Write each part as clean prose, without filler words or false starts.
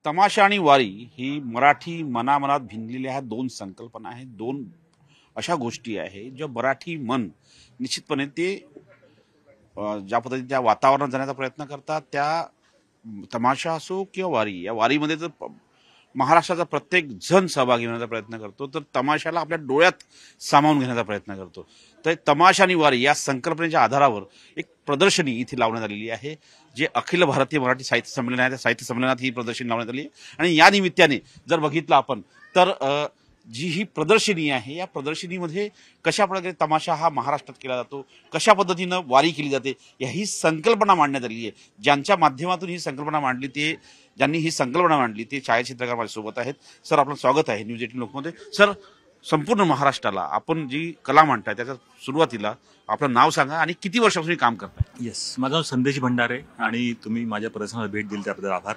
तमाशा आणि वारी ही मराठी मनामनात भिनलेल्या ह्या दोन संकल्पना आहेत, दोन अशा गोष्टी आहेत ज्या मराठी मन निश्चितपणे ते ज्या पद्धतीने त्या वातावरणात जाण्याचा प्रयत्न करतात, त्या तमाशा असो किंवा वारी, या वारीमध्ये जर महाराष्ट्राचा प्रत्येक जण सहभागी होण्याचा प्रयत्न करतो, तर तमाशाला आपल्या डोळ्यात सामावून घेण्याचा प्रयत्न करतो. तर तमाशा आणि वारी या संकल्पनेच्या आधारावर एक प्रदर्शनी इथे लावण्यात आलेली आहे, जे अखिल भारतीय मराठी साहित्य संमेलन आहे त्या साहित्य संमेलनात ही प्रदर्शनी लावण्यात आली आहे. आणि या निमित्ताने जर बघितलं आपण तर जी ही प्रदर्शनी आहे, या प्रदर्शनीमध्ये कशा प्रकारे तमाशा हा महाराष्ट्रात केला जातो, कशा पद्धतीनं वारी केली जाते, ही संकल्पना मांडण्यात आली आहे. ज्यांच्या माध्यमातून ही संकल्पना मांडली ज्यांनी ही संकल्पना मांडली ते छायाचित्रकार माझ्यासोबत आहेत. सर, आपलं स्वागत आहे न्यूज 18 लोकमध्ये. सर, संपूर्ण महाराष्ट्राला आपण जी कला मांडताय त्याच्या सुरुवातीला आपलं नाव सांगा आणि किती वर्षापासून काम करताय? येस, माझं नाव संदेश भंडारे आणि तुम्ही माझ्या प्रदर्शनाला भेट दिली त्याबद्दल आभार.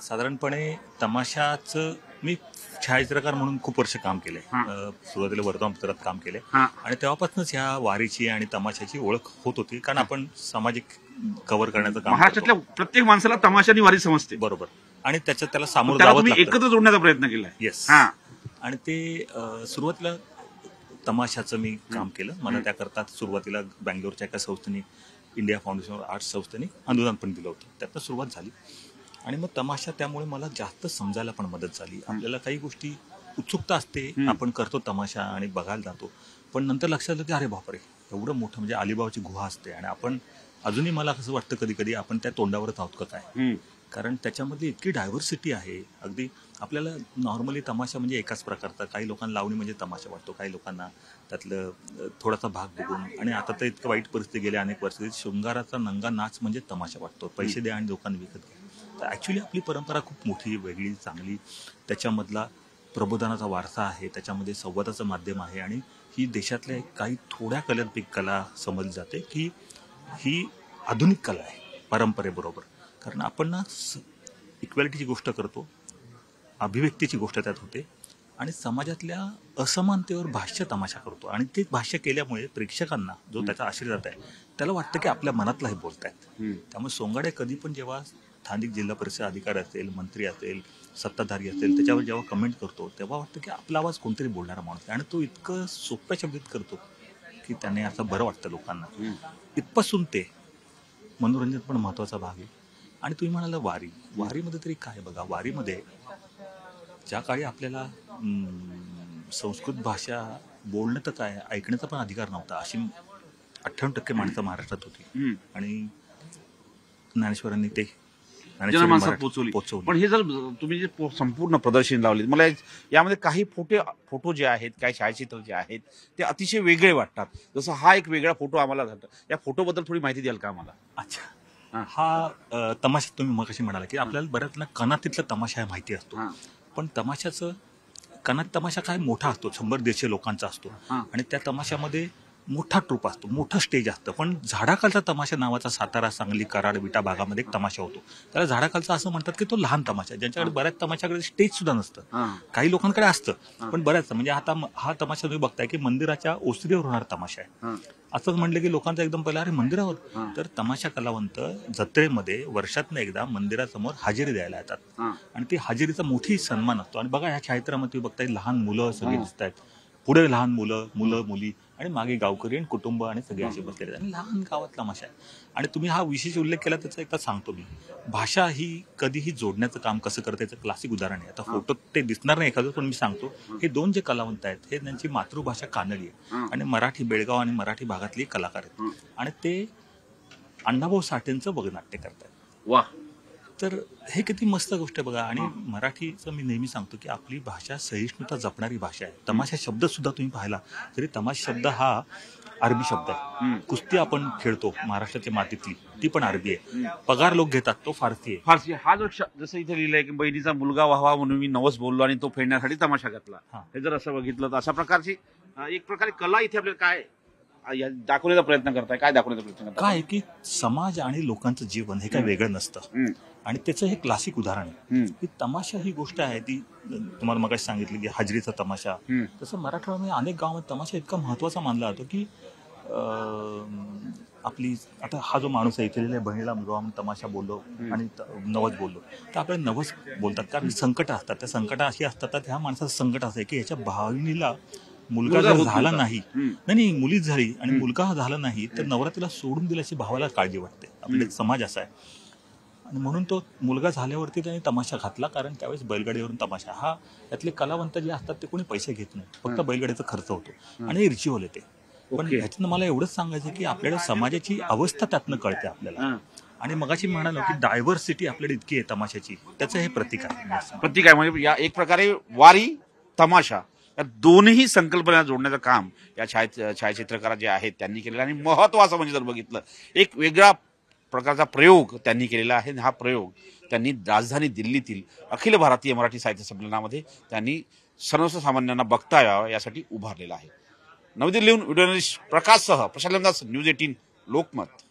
साधारणपणे तमाशाचं मी छायाचित्रकार म्हणून खूप वर्ष काम केले. सुरुवातीला वर्तमानपत्रात काम केले आणि तेव्हापासूनच ह्या वारीची आणि तमाशाची ओळख होत होती, कारण आपण सामाजिक कव्हर करण्याचं काम महाराष्ट्रातल्या प्रत्येक माणसाला तमाशा आणि वारी समजते. बरोबर. आणि त्याला सामोरं जावं लागतं. एकत्र जोडण्याचा प्रयत्न केलाय. येस. आणि ते सुरुवातीला तमाशाचं मी काम केलं. मला त्याकरता सुरुवातीला बँगलोरच्या एका संस्थेने, इंडिया फाउंडेशन आर्ट्स संस्थेने अनुदान पण दिलं होतं. त्यातनं सुरुवात झाली आणि मग तमाशा त्यामुळे मला जास्त समजायला पण मदत झाली. आपल्याला काही गोष्टी उत्सुकता असते, आपण करतो तमाशा आणि बघायला जातो, पण नंतर लक्षात आलं की अरे बापरे, एवढं मोठं म्हणजे अलिबागची गुहा असते आणि आपण अजूनही मला कसं वाटतं कधी कधी आपण त्या तोंडावरच आहोत का काय, कारण त्याच्यामध्ये इतकी डायव्हर्सिटी आहे. अगदी आपल्याला नॉर्मली तमाशा म्हणजे एकाच प्रकारचा, काही लोकांना लावणी म्हणजे तमाशा वाटतो, काही लोकांना त्यातलं थोडासा भाग बघून, आणि आता तर इतकं वाईट परिस्थिती गेली अनेक वर्ष, शृंगाराचा नंगा नाच म्हणजे तमाशा वाटतो, पैसे द्या आणि लोकांनी विकत घ्या. तर ॲक्च्युली आपली परंपरा खूप मोठी, वेगळी, चांगली, त्याच्यामधला प्रबोधनाचा वारसा आहे, त्याच्यामध्ये संवादाचं माध्यम आहे आणि ही देशातल्या काही थोड्या कलांपैकी कला समजली जाते की ही आधुनिक कला आहे परंपरेबरोबर. कारण आपण ना इक्वॅलिटीची गोष्ट करतो, अभिव्यक्तीची गोष्ट त्यात होते आणि समाजातल्या असमानतेवर भाष्य तमाशा करतो आणि ते भाष्य केल्यामुळे प्रेक्षकांना जो त्याचा आशीर्वाद आहे त्याला वाटतं की आपल्या मनातला हे बोलतायत. त्यामुळे सोंगाडे कधी पण जेव्हा स्थानिक जिल्हा परिषद अधिकारी असेल, मंत्री असेल, सत्ताधारी असेल, त्याच्यावर जेव्हा कमेंट करतो तेव्हा वाटतं की आपला आवाज कोणतरी बोलणारा माणूस आहे आणि तो इतकं सोप्या शब्दात करतो की त्याने असं बरं वाटतं लोकांना. इथपासून ते मनोरंजन पण महत्त्वाचा भाग आहे. आणि तुम्ही म्हणाला वारीमध्ये तरी काय बघा, वारीमध्ये ज्या काळी आपल्याला संस्कृत भाषा बोलणं तर काय, ऐकण्याचा पण अधिकार नव्हता, अशी 58% माणसं महाराष्ट्रात होती आणि ज्ञानेश्वरांनी ते पोचवली. पण हे जर तुम्ही जे संपूर्ण प्रदर्शन लावले, मला यामध्ये काही फोटो जे आहेत, काही छायाचित्र जे आहेत ते अतिशय वेगळे वाटतात. जसं हा एक वेगळा फोटो आम्हाला झाला, या फोटोबद्दल थोडी माहिती द्याल का आम्हाला? अच्छा, हा तमाशा तुम्ही मग कशी म्हणाला की आपल्याला बऱ्याच कनातीतला तमाशा आहे माहिती असतो, पण तमाशाचं कनात तमाशा काय मोठा असतो, 100-150 लोकांचा असतो आणि त्या तमाशामध्ये मोठा ट्रूप असतो, मोठं स्टेज असतं. पण झाडाखालचा तमाशा नावाचा सातारा, सांगली, कराड, विटा भागामध्ये एक तमाशा होतो, त्याला झाडाखालचा असं म्हणतात की तो लहान तमाशा, ज्यांच्याकडे बऱ्याच तमाशाकडे स्टेज सुद्धा नसतं, काही लोकांकडे असतं पण बऱ्याच, म्हणजे आता हा तमाशा तुम्ही बघताय की मंदिराच्या ओसरीवर होणारा तमाशा आहे. असं म्हणलं की लोकांचा एकदम पहिला अरे मंदिरावर, तर तमाशा कलावंत जत्रेमध्ये वर्षातनं एकदा मंदिरासमोर हजेरी द्यायला येतात आणि ती हजेरीचा मोठी सन्मान असतो. आणि बघा ह्या छायाचित्रामध्ये तुम्ही बघताय लहान मुलं सगळी दिसत आहेत, पुढे लहान मुलं मुली आणि मागे गावकरी आणि कुटुंब आणि सगळे असे बसलेले आहेत आणि लहान गावात तमाशा आहे. आणि तुम्ही हा विशेष उल्लेख केला त्याचा एकदा सांगतो मी, भाषा ही कधीही जोडण्याचं काम कसं करते याचं क्लासिक उदाहरण आहे. आता फोटो ते दिसणार नाही एखादं, पण मी सांगतो, हे दोन जे कलावंत आहेत हे त्यांची मातृभाषा कानडी आहे आणि मराठी, बेळगाव आणि मराठी भागातली कलाकार आहेत आणि ते अण्णाभाऊ साठेंचं वगनाट्य करतात. वा, तर हे किती मस्त गोष्ट आहे बघा. आणि मराठीचं मी नेहमी सांगतो की आपली भाषा सहिष्णुता जपणारी भाषा आहे. तमाशा शब्द सुद्धा तुम्ही पाहिला तरी तमाशा शब्द हा अरबी शब्द आहे. कुस्ती आपण खेळतो महाराष्ट्राच्या मातीतली, ती पण अरबी आहे. पगार लोक घेतात तो फारसी आहे. फारसी हा जो जसं इथे लिहिलंय की बहिणीचा मुलगा व्हावा म्हणून मी नवस बोललो आणि तो फेडण्यासाठी तमाशा घातला, हे जर असं बघितलं तर अशा प्रकारची एक प्रकारे कला इथे आपल्याला काय दाखवण्याचा प्रयत्न करताय, काय दाखवण्याचा प्रयत्न करताय? काय की समाज आणि लोकांचं जीवन हे काय वेगळं नसतं आणि त्याचं हे क्लासिक उदाहरण आहे की तमाशा ही गोष्ट आहे ती तुम्हाला मगाशी सांगितली की हजेरीचा तमाशा, तसं मराठवाड्यामध्ये अनेक गावांमध्ये तमाशा इतका महत्वाचा मानला जातो की आपली आता हा जो माणूस आहे इथे बहिणीला मुलगा म्हणून तमाशा बोललो आणि नवस बोललो तर आपल्याला नवस बोलतात कारण संकट असतात. त्या संकट अशी असतात तर ह्या माणसाचं संकट असं आहे की ह्याच्या बहिणीला मुलगा जर झाला नाही नाही मुलीच झाली आणि मुलगा झाला नाही तर नवरात्रीला सोडून दिल्याची भावाला काळजी वाटते. आपला समाज असा आहे आणि म्हणून तो मुलगा झाल्यावरती त्याने तमाशा घातला कारण त्यावेळेस बैलगाडीवरून तमाशा हा यातले कलावंत जे असतात ते कोणी पैसे घेत नाही, फक्त बैलगाडीचा खर्च होतो आणि रिच्युअल येते. पण ह्याच्यानं मला एवढंच सांगायचं की आपल्याला समाजाची अवस्था त्यातनं कळते आपल्याला. आणि मगाशी म्हणालो की डायव्हर्सिटी आपल्याला इतकी आहे तमाशाची, त्याचं हे प्रतीक आहे. प्रतीक आहे म्हणजे या एक प्रकारे वारी तमाशा या दोन्ही संकल्पना जोडण्याचं काम या छायाचित्रकार जे आहेत त्यांनी केलेलं आणि महत्वाचं म्हणजे जर बघितलं एक वेगळा प्रकारचा प्रयोग त्यांनी केलेला आहे. हा प्रयोग त्यांनी राजधानी दिल्लीतील अखिल भारतीय मराठी साहित्य संमेलनामध्ये त्यांनी सर्वसामान्यांना बघता यावं यासाठी उभारलेला आहे. नवी दिल्लीहून व्हिडिओ जर्नलिस्ट प्रकाशसह प्रशांत न्यूज 18 लोकमत.